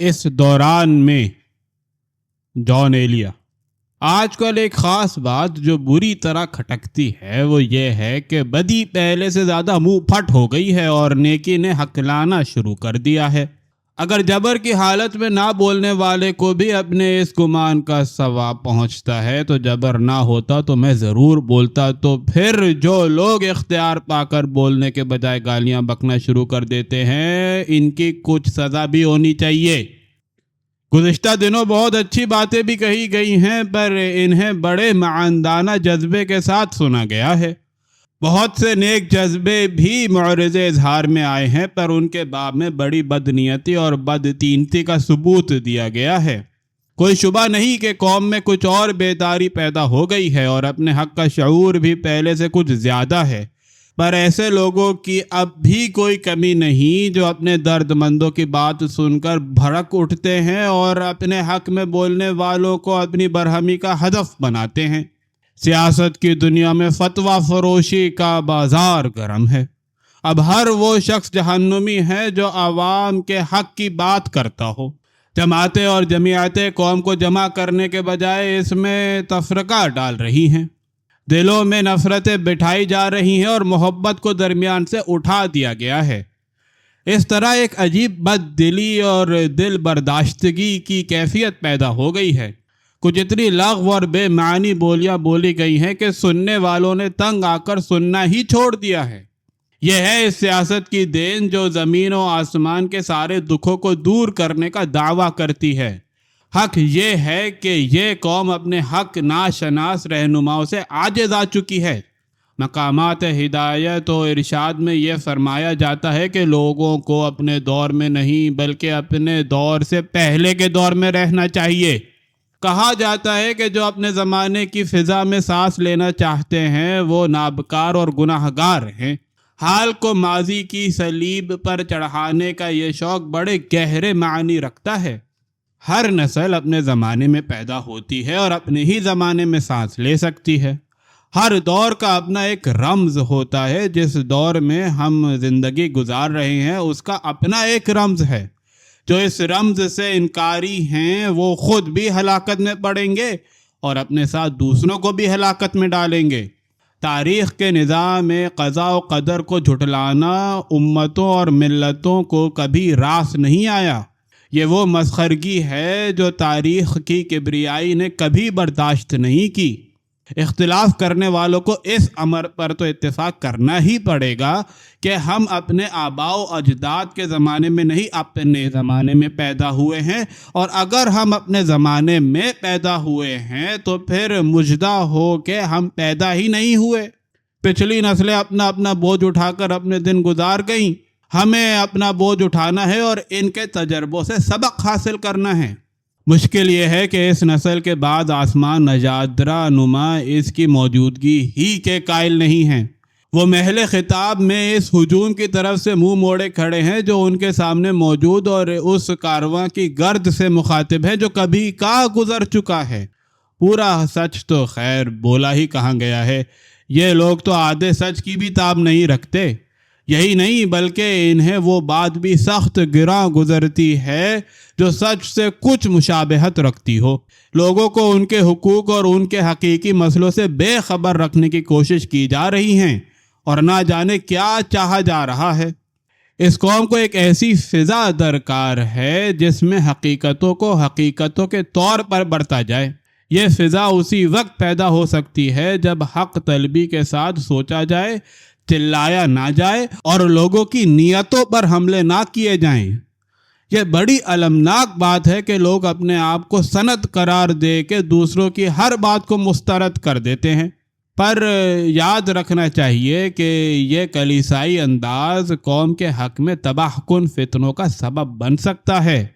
اس دوران میں جان ایلیا آج کل ایک خاص بات جو بری طرح کھٹکتی ہے وہ یہ ہے کہ بدی پہلے سے زیادہ منہ پھٹ ہو گئی ہے اور نیکی نے ہکلانا شروع کر دیا ہے۔ اگر جبر کی حالت میں نہ بولنے والے کو بھی اپنے اس گمان کا ثواب پہنچتا ہے تو جبر نہ ہوتا تو میں ضرور بولتا، تو پھر جو لوگ اختیار پا کر بولنے کے بجائے گالیاں بکنا شروع کر دیتے ہیں ان کی کچھ سزا بھی ہونی چاہیے۔ گزشتہ دنوں بہت اچھی باتیں بھی کہی گئی ہیں پر انہیں بڑے معاندانہ جذبے کے ساتھ سنا گیا ہے۔ بہت سے نیک جذبے بھی معرض اظہار میں آئے ہیں پر ان کے باب میں بڑی بدنیتی اور بدتینتی کا ثبوت دیا گیا ہے۔ کوئی شبہ نہیں کہ قوم میں کچھ اور بیداری پیدا ہو گئی ہے اور اپنے حق کا شعور بھی پہلے سے کچھ زیادہ ہے، پر ایسے لوگوں کی اب بھی کوئی کمی نہیں جو اپنے درد مندوں کی بات سن کر بھڑک اٹھتے ہیں اور اپنے حق میں بولنے والوں کو اپنی برہمی کا ہدف بناتے ہیں۔ سیاست کی دنیا میں فتویٰ فروشی کا بازار گرم ہے۔ اب ہر وہ شخص جہنمی ہے جو عوام کے حق کی بات کرتا ہو۔ جماعتیں اور جمعیتیں قوم کو جمع کرنے کے بجائے اس میں تفرقہ ڈال رہی ہیں، دلوں میں نفرتیں بٹھائی جا رہی ہیں اور محبت کو درمیان سے اٹھا دیا گیا ہے۔ اس طرح ایک عجیب بد دلی اور دل برداشتگی کی کیفیت پیدا ہو گئی ہے۔ کچھ اتنی لغو اور بے معنی بولیاں بولی گئی ہیں کہ سننے والوں نے تنگ آ کر سننا ہی چھوڑ دیا ہے۔ یہ ہے اس سیاست کی دین جو زمین و آسمان کے سارے دکھوں کو دور کرنے کا دعویٰ کرتی ہے۔ حق یہ ہے کہ یہ قوم اپنے حق ناشناس رہنماؤں سے عاجز آ چکی ہے۔ مقامات ہدایت و ارشاد میں یہ فرمایا جاتا ہے کہ لوگوں کو اپنے دور میں نہیں بلکہ اپنے دور سے پہلے کے دور میں رہنا چاہیے۔ کہا جاتا ہے کہ جو اپنے زمانے کی فضا میں سانس لینا چاہتے ہیں وہ نابکار اور گناہگار ہیں۔ حال کو ماضی کی صلیب پر چڑھانے کا یہ شوق بڑے گہرے معنی رکھتا ہے۔ ہر نسل اپنے زمانے میں پیدا ہوتی ہے اور اپنے ہی زمانے میں سانس لے سکتی ہے۔ ہر دور کا اپنا ایک رمز ہوتا ہے۔ جس دور میں ہم زندگی گزار رہے ہیں اس کا اپنا ایک رمز ہے۔ جو اس رمز سے انکاری ہیں وہ خود بھی ہلاکت میں پڑیں گے اور اپنے ساتھ دوسروں کو بھی ہلاکت میں ڈالیں گے۔ تاریخ کے نظام میں قضاء و قدر کو جھٹلانا امتوں اور ملتوں کو کبھی راس نہیں آیا۔ یہ وہ مسخرگی ہے جو تاریخ کی کبریائی نے کبھی برداشت نہیں کی۔ اختلاف کرنے والوں کو اس امر پر تو اتفاق کرنا ہی پڑے گا کہ ہم اپنے آباء و اجداد کے زمانے میں نہیں اپنے زمانے میں پیدا ہوئے ہیں، اور اگر ہم اپنے زمانے میں پیدا ہوئے ہیں تو پھر مجدہ ہو کہ ہم پیدا ہی نہیں ہوئے۔ پچھلی نسلیں اپنا اپنا بوجھ اٹھا کر اپنے دن گزار گئیں، ہمیں اپنا بوجھ اٹھانا ہے اور ان کے تجربوں سے سبق حاصل کرنا ہے۔ مشکل یہ ہے کہ اس نسل کے بعد آسمان نجادرہ نما اس کی موجودگی ہی کے قائل نہیں ہیں۔ وہ محل خطاب میں اس ہجوم کی طرف سے منہ موڑے کھڑے ہیں جو ان کے سامنے موجود اور اس کارواں کی گرد سے مخاطب ہے جو کبھی کا گزر چکا ہے۔ پورا سچ تو خیر بولا ہی کہاں گیا ہے۔ یہ لوگ تو آدھے سچ کی بھی تاب نہیں رکھتے۔ یہی نہیں بلکہ انہیں وہ بات بھی سخت گراں گزرتی ہے جو سچ سے کچھ مشابہت رکھتی ہو۔ لوگوں کو ان کے حقوق اور ان کے حقیقی مسئلوں سے بے خبر رکھنے کی کوشش کی جا رہی ہیں اور نہ جانے کیا چاہا جا رہا ہے۔ اس قوم کو ایک ایسی فضا درکار ہے جس میں حقیقتوں کو حقیقتوں کے طور پر برتا جائے۔ یہ فضا اسی وقت پیدا ہو سکتی ہے جب حق طلبی کے ساتھ سوچا جائے، چلایا نہ جائے اور لوگوں کی نیتوں پر حملے نہ کیے جائیں۔ یہ بڑی المناک بات ہے کہ لوگ اپنے آپ کو سند قرار دے کے دوسروں کی ہر بات کو مسترد کر دیتے ہیں، پر یاد رکھنا چاہیے کہ یہ کلیسائی انداز قوم کے حق میں تباہ کن فتنوں کا سبب بن سکتا ہے۔